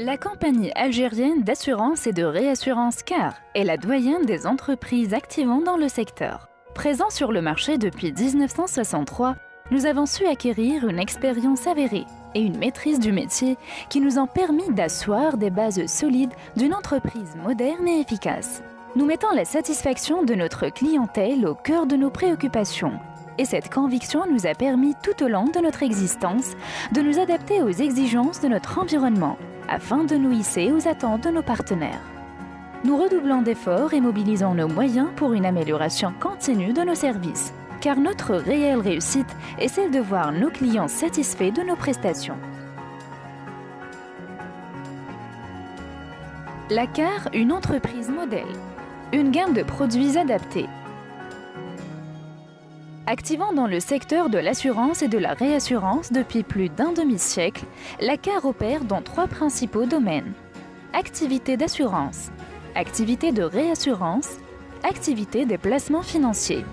La compagnie algérienne d'assurance et de réassurance CAR est la doyenne des entreprises activant dans le secteur. Présent sur le marché depuis 1963, nous avons su acquérir une expérience avérée et une maîtrise du métier qui nous ont permis d'asseoir des bases solides d'une entreprise moderne et efficace. Nous mettons la satisfaction de notre clientèle au cœur de nos préoccupations. Et cette conviction nous a permis tout au long de notre existence de nous adapter aux exigences de notre environnement afin de nous hisser aux attentes de nos partenaires. Nous redoublons d'efforts et mobilisons nos moyens pour une amélioration continue de nos services, car notre réelle réussite est celle de voir nos clients satisfaits de nos prestations. La CAR, une entreprise modèle. Une gamme de produits adaptés. Activant dans le secteur de l'assurance et de la réassurance depuis plus d'un demi-siècle, la CAR opère dans 3 principaux domaines. Activité d'assurance, activité de réassurance, activité des placements financiers.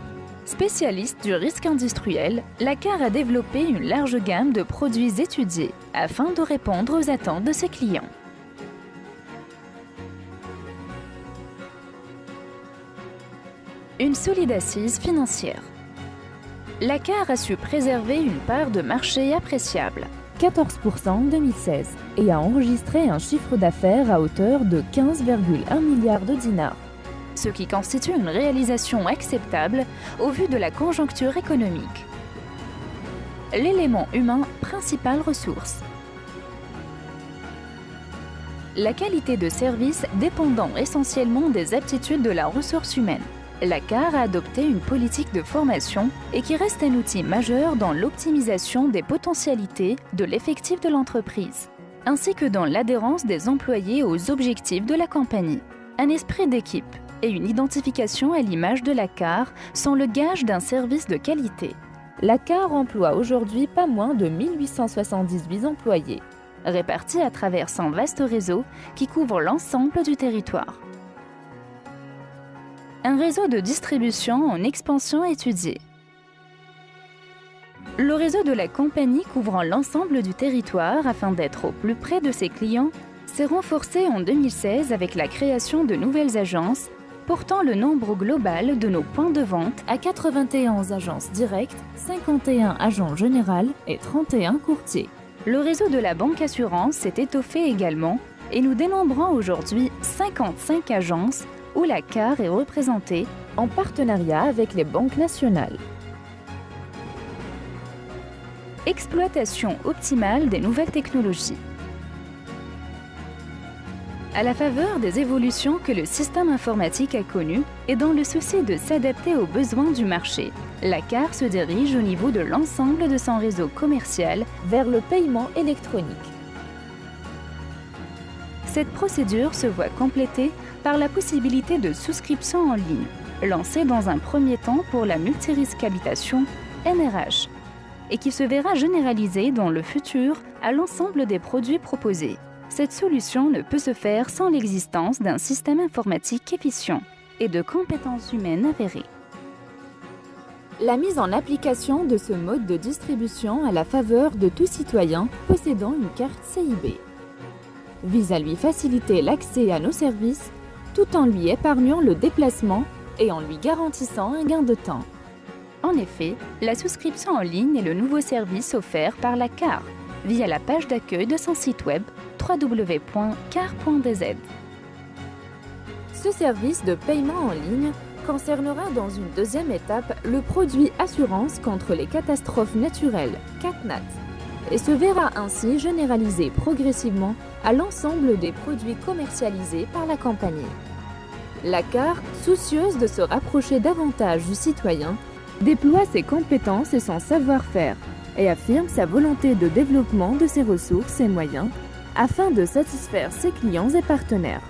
Spécialiste du risque industriel, la CAR a développé une large gamme de produits étudiés afin de répondre aux attentes de ses clients. Une solide assise financière. La CAR a su préserver une part de marché appréciable, 14% en 2016, et a enregistré un chiffre d'affaires à hauteur de 15,1 milliards de dinars, ce qui constitue une réalisation acceptable au vu de la conjoncture économique. L'élément humain, principale ressource. La qualité de service dépendant essentiellement des aptitudes de la ressource humaine. La CAR a adopté une politique de formation et qui reste un outil majeur dans l'optimisation des potentialités de l'effectif de l'entreprise, ainsi que dans l'adhérence des employés aux objectifs de la compagnie. Un esprit d'équipe et une identification à l'image de la CAR sont le gage d'un service de qualité. La CAR emploie aujourd'hui pas moins de 1878 employés, répartis à travers son vaste réseau qui couvre l'ensemble du territoire. Un réseau de distribution en expansion étudié. Le réseau de la compagnie couvrant l'ensemble du territoire afin d'être au plus près de ses clients s'est renforcé en 2016 avec la création de nouvelles agences, portant le nombre global de nos points de vente à 81 agences directes, 51 agents généraux et 31 courtiers. Le réseau de la banque assurance s'est étoffé également et nous dénombrons aujourd'hui 55 agences où la CAR est représentée en partenariat avec les banques nationales. Exploitation optimale des nouvelles technologies. À la faveur des évolutions que le système informatique a connues et dans le souci de s'adapter aux besoins du marché, la CAR se dirige au niveau de l'ensemble de son réseau commercial vers le paiement électronique. Cette procédure se voit complétée par la possibilité de souscription en ligne, lancée dans un premier temps pour la multirisque habitation NRH, et qui se verra généralisée dans le futur à l'ensemble des produits proposés. Cette solution ne peut se faire sans l'existence d'un système informatique efficient et de compétences humaines avérées. La mise en application de ce mode de distribution à la faveur de tout citoyen possédant une carte CIB vise à lui faciliter l'accès à nos services tout en lui épargnant le déplacement et en lui garantissant un gain de temps. En effet, la souscription en ligne est le nouveau service offert par la CAR via la page d'accueil de son site web www.car.dz. Ce service de paiement en ligne concernera dans une deuxième étape le produit assurance contre les catastrophes naturelles, CatNat, et se verra ainsi généralisé progressivement à l'ensemble des produits commercialisés par la compagnie. La CAR, soucieuse de se rapprocher davantage du citoyen, déploie ses compétences et son savoir-faire et affirme sa volonté de développement de ses ressources et moyens afin de satisfaire ses clients et partenaires.